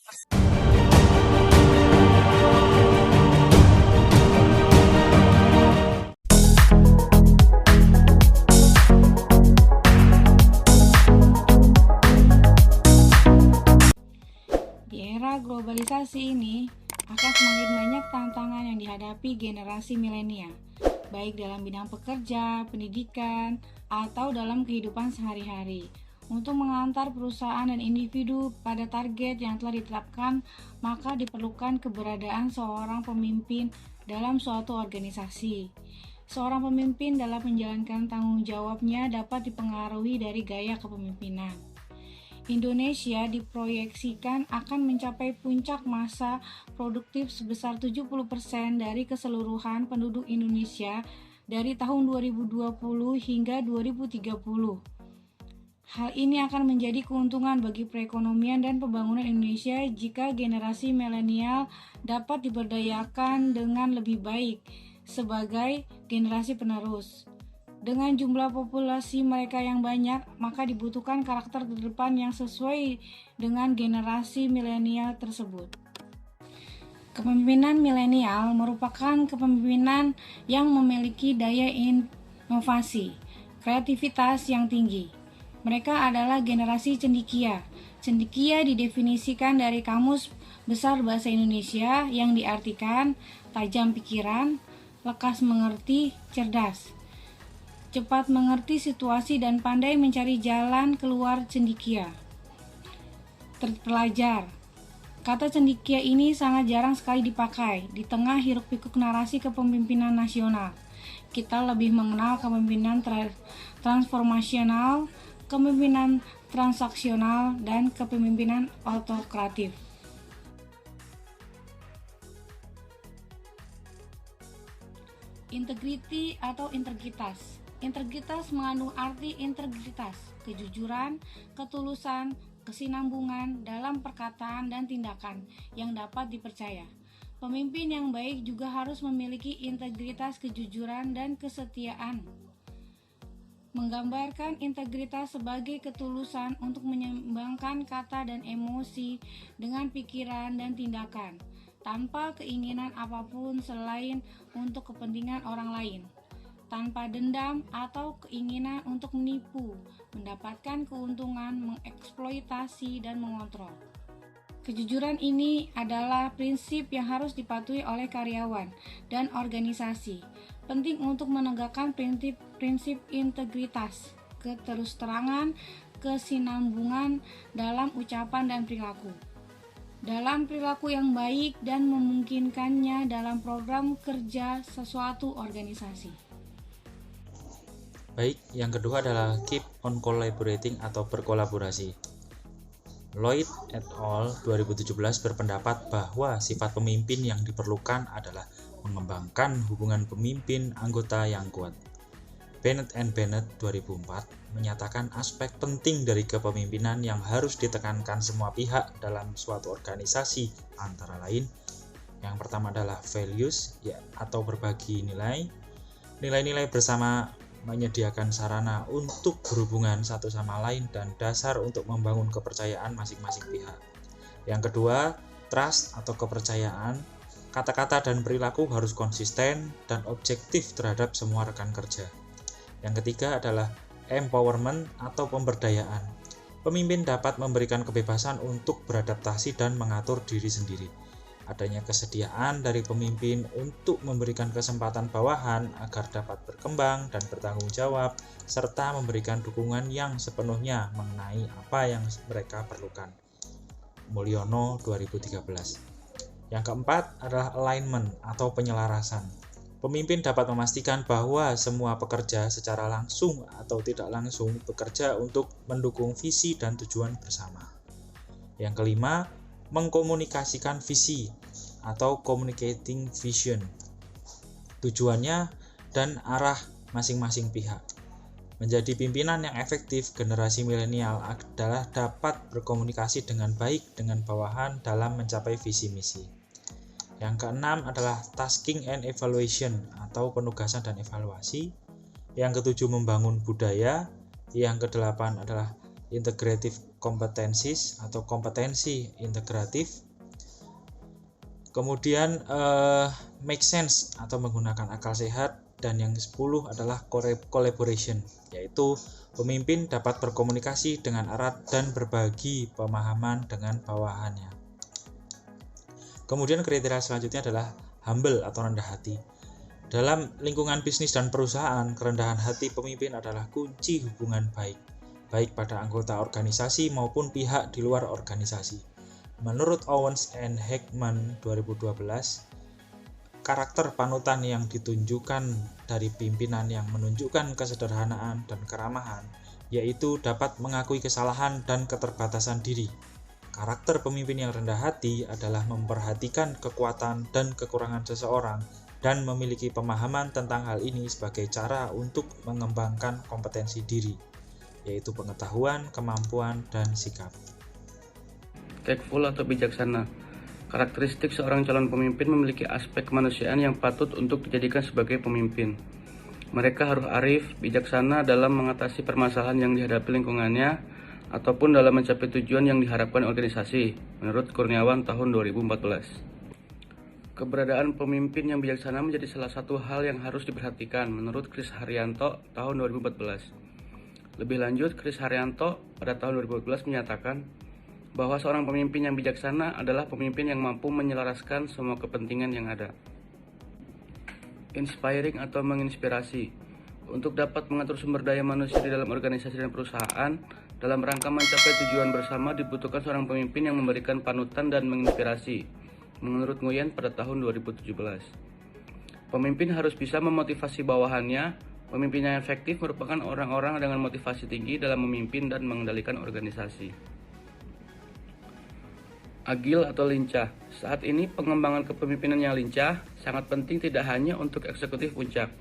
Di era globalisasi ini, akan semakin banyak tantangan yang dihadapi generasi milenial, baik dalam bidang pekerja, pendidikan, atau dalam kehidupan sehari-hari. Untuk mengantar perusahaan dan individu pada target yang telah ditetapkan, maka diperlukan keberadaan seorang pemimpin dalam suatu organisasi. Seorang pemimpin dalam menjalankan tanggung jawabnya dapat dipengaruhi dari gaya kepemimpinan. Indonesia diproyeksikan akan mencapai puncak masa produktif sebesar 70% dari keseluruhan penduduk Indonesia dari tahun 2020 hingga 2030. Hal ini akan menjadi keuntungan bagi perekonomian dan pembangunan Indonesia jika generasi milenial dapat diberdayakan dengan lebih baik sebagai generasi penerus. Dengan jumlah populasi mereka yang banyak, maka dibutuhkan karakter terdepan yang sesuai dengan generasi milenial tersebut. Kepemimpinan milenial merupakan kepemimpinan yang memiliki daya inovasi, kreativitas yang tinggi. Mereka adalah generasi cendekia. Cendekia didefinisikan dari Kamus Besar Bahasa Indonesia yang diartikan tajam pikiran, lekas mengerti, cerdas, cepat mengerti situasi dan pandai mencari jalan keluar cendekia. Terpelajar. Kata cendekia ini sangat jarang sekali dipakai di tengah hiruk-pikuk narasi kepemimpinan nasional. Kita lebih mengenal kepemimpinan transformasional, kepemimpinan transaksional, dan kepemimpinan autokratif. Integriti atau integritas. Integritas mengandung arti integritas, kejujuran, ketulusan, kesinambungan dalam perkataan dan tindakan yang dapat dipercaya. Pemimpin yang baik juga harus memiliki integritas, kejujuran, dan kesetiaan. Menggambarkan integritas sebagai ketulusan untuk menyeimbangkan kata dan emosi dengan pikiran dan tindakan, tanpa keinginan apapun selain untuk kepentingan orang lain. Tanpa dendam atau keinginan untuk menipu, mendapatkan keuntungan, mengeksploitasi, dan mengontrol. Kejujuran ini adalah prinsip yang harus dipatuhi oleh karyawan dan organisasi. Penting untuk menegakkan prinsip integritas, keterus-terangan, kesinambungan dalam ucapan dan perilaku. Dalam perilaku yang baik dan memungkinkannya dalam program kerja sesuatu organisasi. Baik, yang kedua adalah keep on collaborating atau berkolaborasi. Lloyd et al. 2017 berpendapat bahwa sifat pemimpin yang diperlukan adalah mengembangkan hubungan pemimpin anggota yang kuat. Bennett and Bennett 2004 menyatakan aspek penting dari kepemimpinan yang harus ditekankan semua pihak dalam suatu organisasi, antara lain yang pertama adalah values atau berbagi nilai. Nilai-nilai bersama menyediakan sarana untuk berhubungan satu sama lain dan dasar untuk membangun kepercayaan masing-masing pihak. Yang kedua, trust atau kepercayaan. Kata-kata dan perilaku harus konsisten dan objektif terhadap semua rekan kerja. Yang ketiga adalah empowerment atau pemberdayaan. Pemimpin dapat memberikan kebebasan untuk beradaptasi dan mengatur diri sendiri. Adanya kesediaan dari pemimpin untuk memberikan kesempatan bawahan agar dapat berkembang dan bertanggung jawab, serta memberikan dukungan yang sepenuhnya mengenai apa yang mereka perlukan. Mulyono 2013. Yang keempat adalah alignment atau penyelarasan. Pemimpin dapat memastikan bahwa semua pekerja secara langsung atau tidak langsung bekerja untuk mendukung visi dan tujuan bersama. Yang kelima, mengkomunikasikan visi atau communicating vision, tujuannya dan arah masing-masing pihak. Menjadi pimpinan yang efektif, generasi milenial adalah dapat berkomunikasi dengan baik dengan bawahan dalam mencapai visi misi. Yang keenam adalah tasking and evaluation atau penugasan dan evaluasi. Yang ketujuh, membangun budaya. Yang kedelapan adalah integrative competencies atau kompetensi integratif. Kemudian make sense atau menggunakan akal sehat. Dan yang ke-10 adalah collaboration, yaitu pemimpin dapat berkomunikasi dengan erat dan berbagi pemahaman dengan bawahannya. Kemudian kriteria selanjutnya adalah humble atau rendah hati. Dalam lingkungan bisnis dan perusahaan, kerendahan hati pemimpin adalah kunci hubungan baik pada anggota organisasi maupun pihak di luar organisasi. Menurut Owens and Heckman 2012, karakter panutan yang ditunjukkan dari pimpinan yang menunjukkan kesederhanaan dan keramahan, yaitu dapat mengakui kesalahan dan keterbatasan diri. Karakter pemimpin yang rendah hati adalah memperhatikan kekuatan dan kekurangan seseorang dan memiliki pemahaman tentang hal ini sebagai cara untuk mengembangkan kompetensi diri, yaitu pengetahuan, kemampuan, dan sikap. Tactful atau bijaksana. Karakteristik seorang calon pemimpin memiliki aspek kemanusiaan yang patut untuk dijadikan sebagai pemimpin. Mereka harus arif, bijaksana dalam mengatasi permasalahan yang dihadapi lingkungannya ataupun dalam mencapai tujuan yang diharapkan organisasi, menurut Kurniawan tahun 2014. Keberadaan pemimpin yang bijaksana menjadi salah satu hal yang harus diperhatikan, menurut Chris Haryanto tahun 2014. Lebih lanjut, Chris Haryanto pada tahun 2014 menyatakan bahwa seorang pemimpin yang bijaksana adalah pemimpin yang mampu menyelaraskan semua kepentingan yang ada. Inspiring atau menginspirasi. Untuk dapat mengatur sumber daya manusia di dalam organisasi dan perusahaan, dalam rangka mencapai tujuan bersama dibutuhkan seorang pemimpin yang memberikan panutan dan menginspirasi, menurut Nguyen pada tahun 2017. Pemimpin harus bisa memotivasi bawahannya. Pemimpin yang efektif merupakan orang-orang dengan motivasi tinggi dalam memimpin dan mengendalikan organisasi. Agil atau lincah. Saat ini pengembangan kepemimpinan yang lincah sangat penting tidak hanya untuk eksekutif puncak,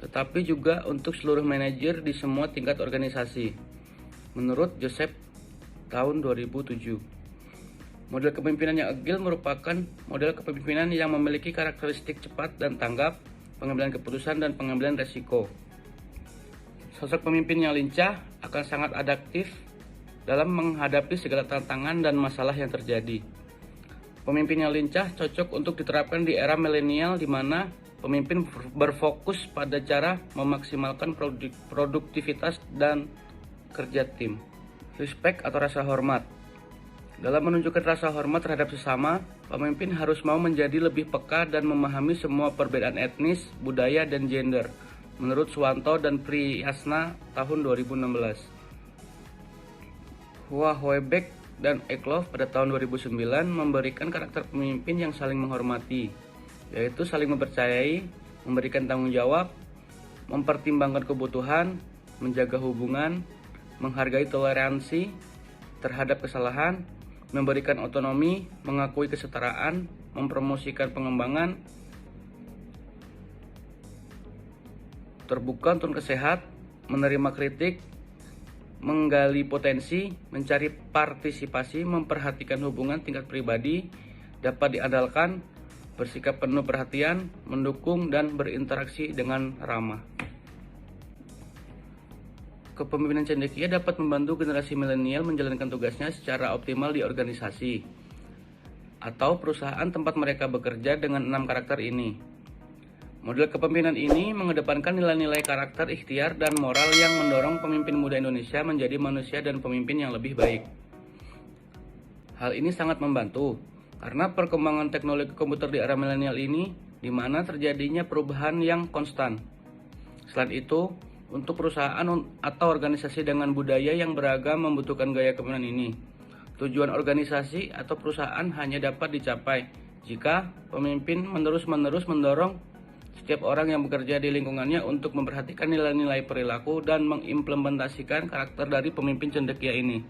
tetapi juga untuk seluruh manajer di semua tingkat organisasi. Menurut Joseph tahun 2007. Model kepemimpinan yang agil merupakan model kepemimpinan yang memiliki karakteristik cepat dan tanggap, pengambilan keputusan dan pengambilan resiko. Sosok pemimpin yang lincah akan sangat adaptif dalam menghadapi segala tantangan dan masalah yang terjadi. Pemimpin yang lincah cocok untuk diterapkan di era milenial di mana pemimpin berfokus pada cara memaksimalkan produktivitas dan kerja tim. Respect atau rasa hormat. Dalam menunjukkan rasa hormat terhadap sesama, pemimpin harus mau menjadi lebih peka dan memahami semua perbedaan etnis, budaya, dan gender, menurut Suwanto dan Priyasna tahun 2016. Hua Hoebek dan Eklov pada tahun 2009 memberikan karakter pemimpin yang saling menghormati, yaitu saling mempercayai, memberikan tanggung jawab, mempertimbangkan kebutuhan, menjaga hubungan, menghargai toleransi terhadap kesalahan, memberikan otonomi, mengakui kesetaraan, mempromosikan pengembangan, terbuka untuk kesehat, menerima kritik, menggali potensi, mencari partisipasi, memperhatikan hubungan tingkat pribadi, dapat diandalkan, bersikap penuh perhatian, mendukung, dan berinteraksi dengan ramah. Kepemimpinan cendekia dapat membantu generasi milenial menjalankan tugasnya secara optimal di organisasi atau perusahaan tempat mereka bekerja dengan 6 karakter ini. Model kepemimpinan ini mengedepankan nilai-nilai karakter, ikhtiar, dan moral yang mendorong pemimpin muda Indonesia menjadi manusia dan pemimpin yang lebih baik. Hal ini sangat membantu karena perkembangan teknologi komputer di era milenial ini di mana terjadinya perubahan yang konstan. Selain itu, untuk perusahaan atau organisasi dengan budaya yang beragam membutuhkan gaya kepemimpinan ini. Tujuan organisasi atau perusahaan hanya dapat dicapai jika pemimpin menerus-menerus mendorong setiap orang yang bekerja di lingkungannya untuk memperhatikan nilai-nilai perilaku dan mengimplementasikan karakter dari pemimpin cendekia ini.